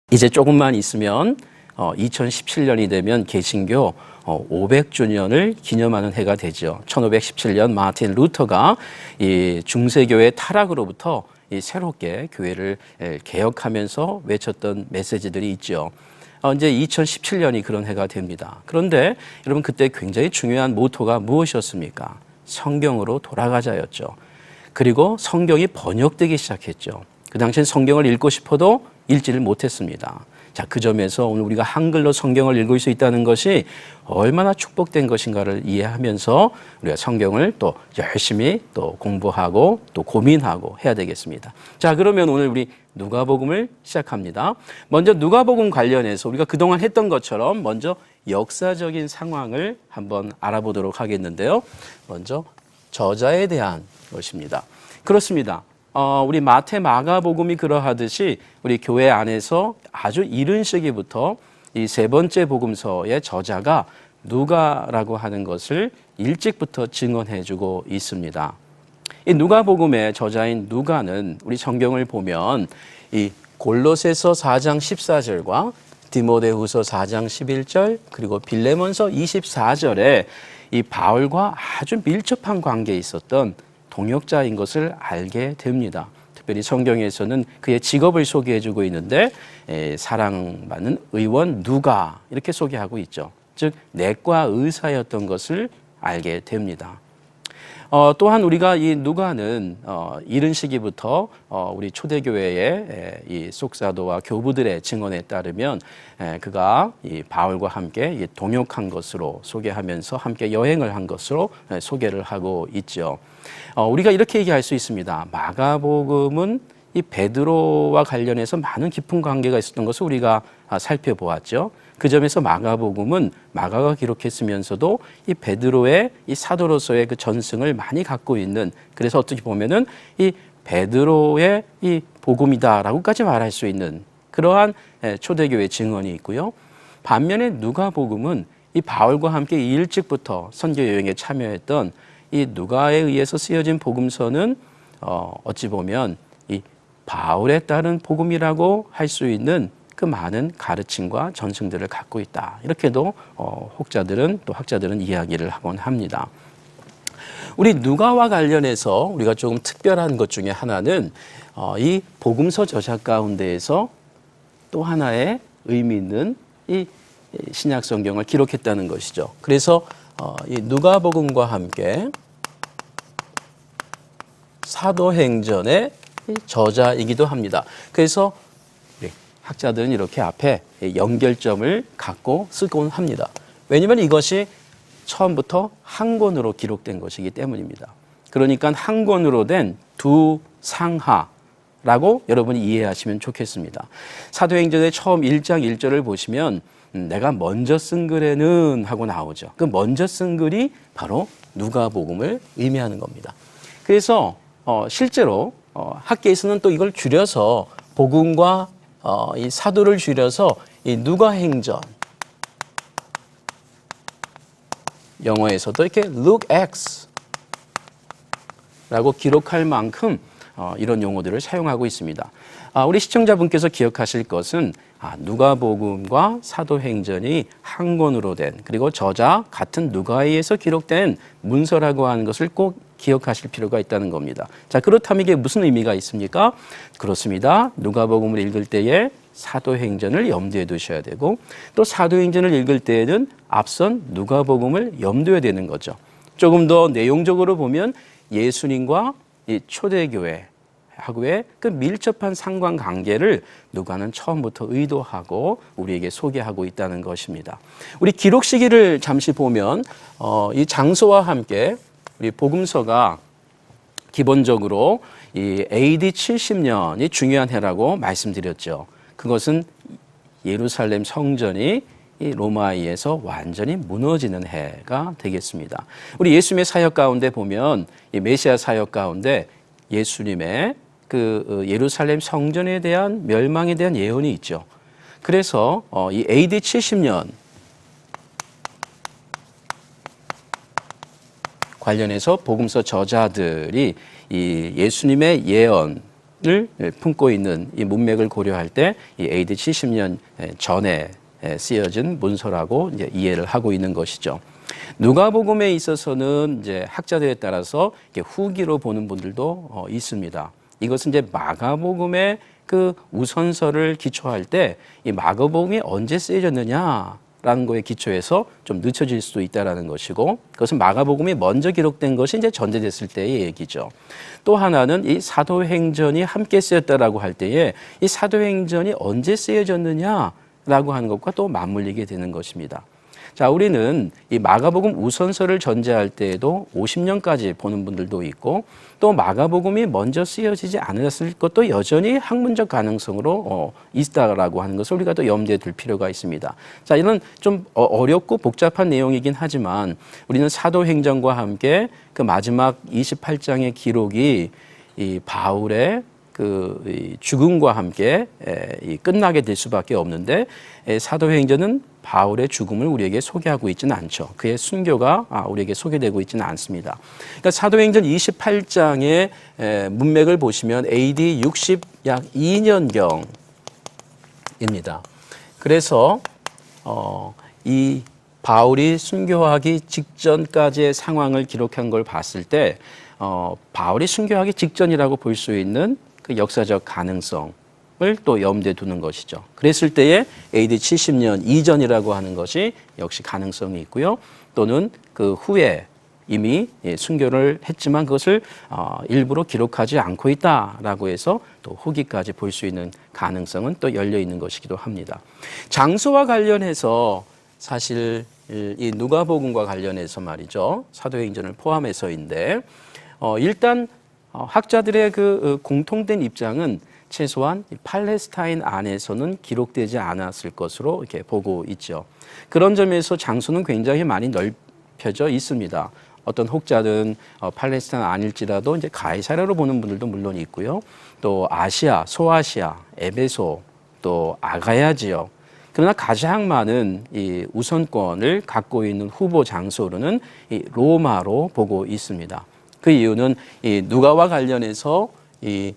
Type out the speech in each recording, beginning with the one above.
이제 조금만 있으면 2017년이 되면 개신교 500주년을 기념하는 해가 되죠. 1517년 마틴 루터가 이 중세교회 타락으로부터 이 새롭게 교회를 개혁하면서 외쳤던 메시지들이 있죠. 이제 2017년이 그런 해가 됩니다. 그런데 여러분 그때 굉장히 중요한 모토가 무엇이었습니까? 성경으로 돌아가자였죠. 그리고 성경이 번역되기 시작했죠. 그 당시엔 성경을 읽고 싶어도 읽지를 못했습니다. 자, 그 점에서 오늘 우리가 한글로 성경을 읽을 수 있다는 것이 얼마나 축복된 것인가를 이해하면서 우리가 성경을 또 열심히 또 공부하고 또 고민하고 해야 되겠습니다. 자, 그러면 오늘 우리 누가복음을 시작합니다. 먼저 누가복음 관련해서 우리가 그동안 했던 것처럼 먼저 역사적인 상황을 한번 알아보도록 하겠는데요. 먼저 저자에 대한 것입니다. 그렇습니다. 우리 마태 마가복음이 그러하듯이 우리 교회 안에서 아주 이른 시기부터 이 세 번째 복음서의 저자가 누가라고 하는 것을 일찍부터 증언해주고 있습니다. 이 누가복음의 저자인 누가는 우리 성경을 보면 이 골로새서 4장 14절과 디모데후서 4장 11절 그리고 빌레몬서 24절에 이 바울과 아주 밀접한 관계에 있었던 동역자인 것을 알게 됩니다. 특별히 성경에서는 그의 직업을 소개해주고 있는데 사랑받는 의원 누가 이렇게 소개하고 있죠. 즉 내과 의사였던 것을 알게 됩니다. 또한 우리가 이 누가는 이른 시기부터 우리 초대교회의 이 속사도와 교부들의 증언에 따르면 그가 이 바울과 함께 동역한 것으로 소개하면서 함께 여행을 한 것으로 소개를 하고 있죠. 우리가 이렇게 얘기할 수 있습니다. 마가복음은 이 베드로와 관련해서 많은 깊은 관계가 있었던 것을 우리가 살펴보았죠. 그 점에서 마가복음은 마가가 기록했으면서도 이 베드로의 이 사도로서의 그 전승을 많이 갖고 있는, 그래서 어떻게 보면은 이 베드로의 이 복음이다라고까지 말할 수 있는 그러한 초대교회 증언이 있고요. 반면에 누가복음은 이 바울과 함께 일찍부터 선교 여행에 참여했던 이 누가에 의해서 쓰여진 복음서는 어찌 보면 이 바울에 따른 복음이라고 할 수 있는 그 많은 가르침과 전승들을 갖고 있다. 이렇게도 혹자들은 또 학자들은 이야기를 하곤 합니다. 우리 누가와 관련해서 우리가 조금 특별한 것 중에 하나는 이 복음서 저자 가운데에서 또 하나의 의미 있는 이 신약 성경을 기록했다는 것이죠. 그래서 이 누가복음과 함께 사도행전의 저자이기도 합니다. 그래서 학자들은 이렇게 앞에 연결점을 갖고 쓰곤 합니다. 왜냐하면 이것이 처음부터 한 권으로 기록된 것이기 때문입니다. 그러니까 한 권으로 된 두 상하라고 여러분이 이해하시면 좋겠습니다. 사도행전의 처음 1장 1절을 보시면 내가 먼저 쓴 글에는 하고 나오죠. 그 먼저 쓴 글이 바로 누가복음을 의미하는 겁니다. 그래서 실제로 학계에서는 또 이걸 줄여서 복음과 이 사도를 줄여서 이 누가행전, 영어에서도 이렇게 Luke Acts 라고 기록할 만큼 이런 용어들을 사용하고 있습니다. 우리 시청자분께서 기억하실 것은 누가복음과 사도행전이 한 권으로 된, 그리고 저자 같은 누가에 의해서 기록된 문서라고 하는 것을 꼭 기억하실 필요가 있다는 겁니다. 자, 그렇다면 이게 무슨 의미가 있습니까? 그렇습니다. 누가복음을 읽을 때에 사도행전을 염두에 두셔야 되고, 또 사도행전을 읽을 때에는 앞선 누가복음을 염두에 두는 거죠. 조금 더 내용적으로 보면 예수님과 이 초대교회 하고의 그 밀접한 상관관계를 누가는 처음부터 의도하고 우리에게 소개하고 있다는 것입니다. 우리 기록 시기를 잠시 보면 이 장소와 함께 우리 복음서가 기본적으로 이 AD 70년이 중요한 해라고 말씀드렸죠. 그것은 예루살렘 성전이 이 로마에 의해서 완전히 무너지는 해가 되겠습니다. 우리 예수님의 사역 가운데 보면 이 메시아 사역 가운데 예수님의 그 예루살렘 성전에 대한 멸망에 대한 예언이 있죠. 그래서 이 AD 70년 관련해서 복음서 저자들이 이 예수님의 예언 품고 있는 이 문맥을 고려할 때 이 AD 70년 전에 쓰여진 문서라고 이제 이해를 하고 있는 것이죠. 누가복음에 있어서는 이제 학자들에 따라서 후기로 보는 분들도 있습니다. 이것은 이제 마가복음의 그 우선서를 기초할 때 이 마가복음이 언제 쓰여졌느냐라는 거에 기초해서 좀 늦춰질 수도 있다라는 것이고, 그것은 마가복음이 먼저 기록된 것이 이제 전제됐을 때의 얘기죠. 또 하나는 이 사도행전이 함께 쓰였다라고 할 때에 이 사도행전이 언제 쓰여졌느냐라고 하는 것과 또 맞물리게 되는 것입니다. 자, 우리는 이 마가복음 우선서를 전제할 때에도 50년까지 보는 분들도 있고, 또 마가복음이 먼저 쓰여지지 않았을 것도 여전히 학문적 가능성으로 있다라고 하는 것을 우리가 또 염두에 둘 필요가 있습니다. 자, 이런 좀 어렵고 복잡한 내용이긴 하지만 우리는 사도행전과 함께 그 마지막 28장의 기록이 이 바울의 그 죽음과 함께 끝나게 될 수밖에 없는데, 사도행전은 바울의 죽음을 우리에게 소개하고 있지는 않죠. 그의 순교가 우리에게 소개되고 있지는 않습니다. 그러니까 사도행전 28장의 문맥을 보시면 AD 60 약 2년경입니다. 그래서 이 바울이 순교하기 직전까지의 상황을 기록한 걸 봤을 때 바울이 순교하기 직전이라고 볼 수 있는 그 역사적 가능성을 또 염두에 두는 것이죠. 그랬을 때에 AD 70년 이전이라고 하는 것이 역시 가능성이 있고요. 또는 그 후에 이미 순교를 했지만 그것을 일부러 기록하지 않고 있다라고 해서 또 후기까지 볼 수 있는 가능성은 또 열려 있는 것이기도 합니다. 장소와 관련해서 사실 이 누가복음과 관련해서 말이죠. 사도행전을 포함해서인데 일단 학자들의 그 공통된 입장은 최소한 팔레스타인 안에서는 기록되지 않았을 것으로 이렇게 보고 있죠. 그런 점에서 장소는 굉장히 많이 넓혀져 있습니다. 어떤 혹자는 팔레스타인 아닐지라도 이제 가이사랴로 보는 분들도 물론 있고요. 또 아시아, 소아시아, 에베소, 또 아가야 지역. 그러나 가장 많은 이 우선권을 갖고 있는 후보 장소로는 이 로마로 보고 있습니다. 그 이유는 이 누가와 관련해서 이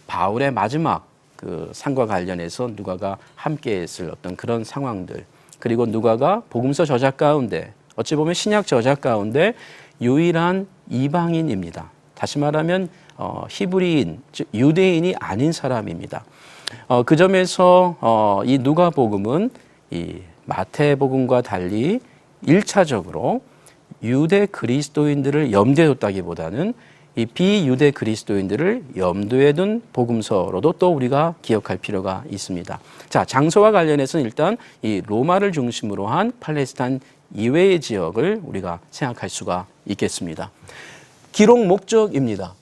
바울의 마지막 그 상과 관련해서 누가가 함께했을 어떤 그런 상황들, 그리고 누가가 복음서 저작 가운데 어찌 보면 신약 저작 가운데 유일한 이방인입니다. 다시 말하면 히브리인, 즉 유대인이 아닌 사람입니다. 그 점에서 이 누가복음은 이 마태복음과 달리 1차적으로 유대 그리스도인들을 염두에 뒀다기보다는 이 비유대 그리스도인들을 염두에 둔 복음서로도 또 우리가 기억할 필요가 있습니다. 자, 장소와 관련해서는 일단 이 로마를 중심으로 한 팔레스타인 이외의 지역을 우리가 생각할 수가 있겠습니다. 기록 목적입니다.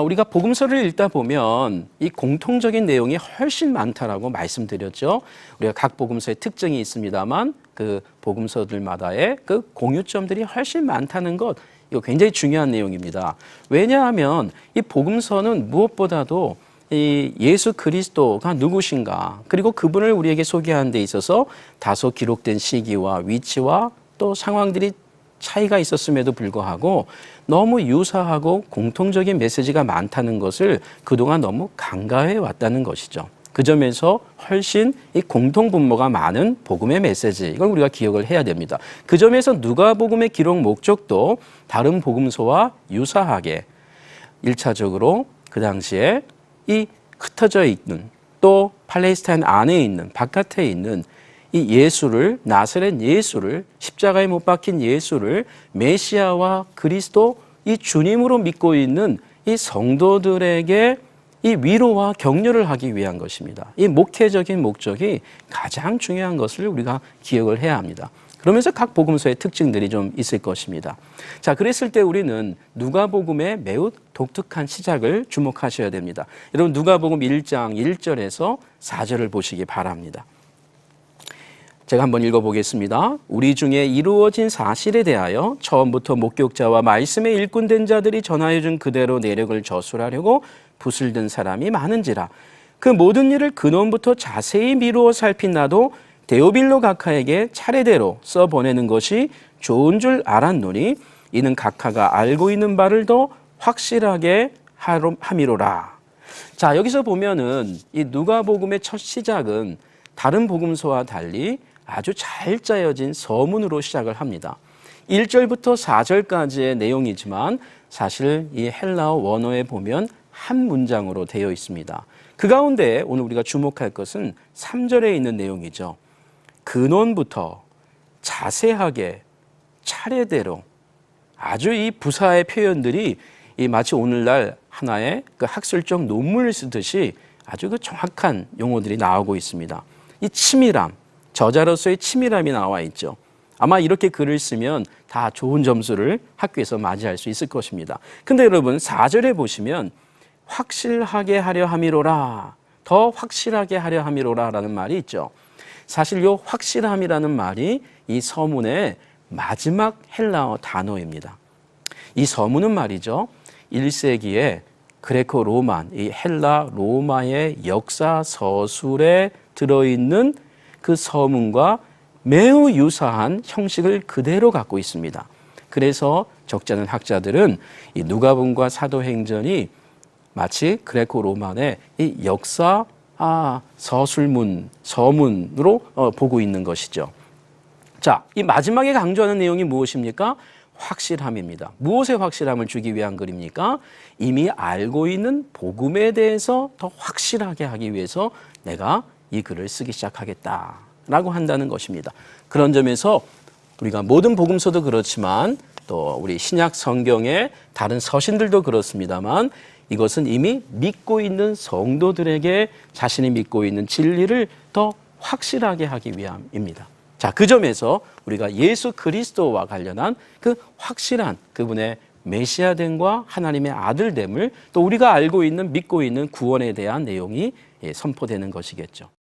우리가 복음서를 읽다 보면 이 공통적인 내용이 훨씬 많다라고 말씀드렸죠. 우리가 각 복음서의 특징이 있습니다만 그 복음서들마다의 그 공유점들이 훨씬 많다는 것, 이거 굉장히 중요한 내용입니다. 왜냐하면 이 복음서는 무엇보다도 이 예수 그리스도가 누구신가, 그리고 그분을 우리에게 소개하는 데 있어서 다소 기록된 시기와 위치와 또 상황들이 차이가 있었음에도 불구하고 너무 유사하고 공통적인 메시지가 많다는 것을 그동안 너무 간과해 왔다는 것이죠. 그 점에서 훨씬 이 공통 분모가 많은 복음의 메시지, 이걸 우리가 기억을 해야 됩니다. 그 점에서 누가복음의 기록 목적도 다른 복음서와 유사하게 1차적으로 그 당시에 이 흩어져 있는, 또 팔레스타인 안에 있는, 바깥에 있는 이 예수를, 나사렛 예수를, 십자가에 못 박힌 예수를 메시아와 그리스도, 이 주님으로 믿고 있는 이 성도들에게 이 위로와 격려를 하기 위한 것입니다. 이 목회적인 목적이 가장 중요한 것을 우리가 기억을 해야 합니다. 그러면서 각 복음서의 특징들이 좀 있을 것입니다. 자, 그랬을 때 우리는 누가복음의 매우 독특한 시작을 주목하셔야 됩니다. 여러분, 누가복음 1장 1절에서 4절을 보시기 바랍니다. 제가 한번 읽어보겠습니다. 우리 중에 이루어진 사실에 대하여 처음부터 목격자와 말씀의 일꾼된 자들이 전하여준 그대로 내력을 저술하려고 붓을 든 사람이 많은지라. 그 모든 일을 근원부터 자세히 미루어 살핀 나도 데오빌로 각하에게 차례대로 써보내는 것이 좋은 줄 알았노니 이는 각하가 알고 있는 바를 더 확실하게 함이로라. 자, 여기서 보면은 이 누가복음의 첫 시작은 다른 복음서와 달리 아주 잘 짜여진 서문으로 시작을 합니다. 1절부터 4절까지의 내용이지만 사실 이 헬라어 원어에 보면 한 문장으로 되어 있습니다. 그 가운데 오늘 우리가 주목할 것은 3절에 있는 내용이죠. 근원부터 자세하게 차례대로 아주 이 부사의 표현들이 이 마치 오늘날 하나의 그 학술적 논문을 쓰듯이 아주 그 정확한 용어들이 나오고 있습니다. 이 치밀함, 저자로서의 치밀함이 나와 있죠. 아마 이렇게 글을 쓰면 다 좋은 점수를 학교에서 맞이할 수 있을 것입니다. 근데 여러분 4절에 보시면 확실하게 하려 함이로라, 더 확실하게 하려 함이로라 라는 말이 있죠. 사실 이 확실함이라는 말이 이 서문의 마지막 헬라어 단어입니다. 이 서문은 말이죠, 1세기에 그레코 로만, 이 헬라 로마의 역사 서술에 들어있는 그 서문과 매우 유사한 형식을 그대로 갖고 있습니다. 그래서 적잖은 학자들은 이 누가복음과 사도행전이 마치 그레코 로만의 이 역사 서술문, 서문으로 보고 있는 것이죠. 자, 이 마지막에 강조하는 내용이 무엇입니까? 확실함입니다. 무엇의 확실함을 주기 위한 글입니까? 이미 알고 있는 복음에 대해서 더 확실하게 하기 위해서 내가 이 글을 쓰기 시작하겠다라고 한다는 것입니다. 그런 점에서 우리가 모든 복음서도 그렇지만 또 우리 신약 성경의 다른 서신들도 그렇습니다만 이것은 이미 믿고 있는 성도들에게 자신이 믿고 있는 진리를 더 확실하게 하기 위함입니다. 자, 그 점에서 우리가 예수 그리스도와 관련한 그 확실한 그분의 메시아됨과 하나님의 아들됨을 또 우리가 알고 있는 믿고 있는 구원에 대한 내용이 선포되는 것이겠죠.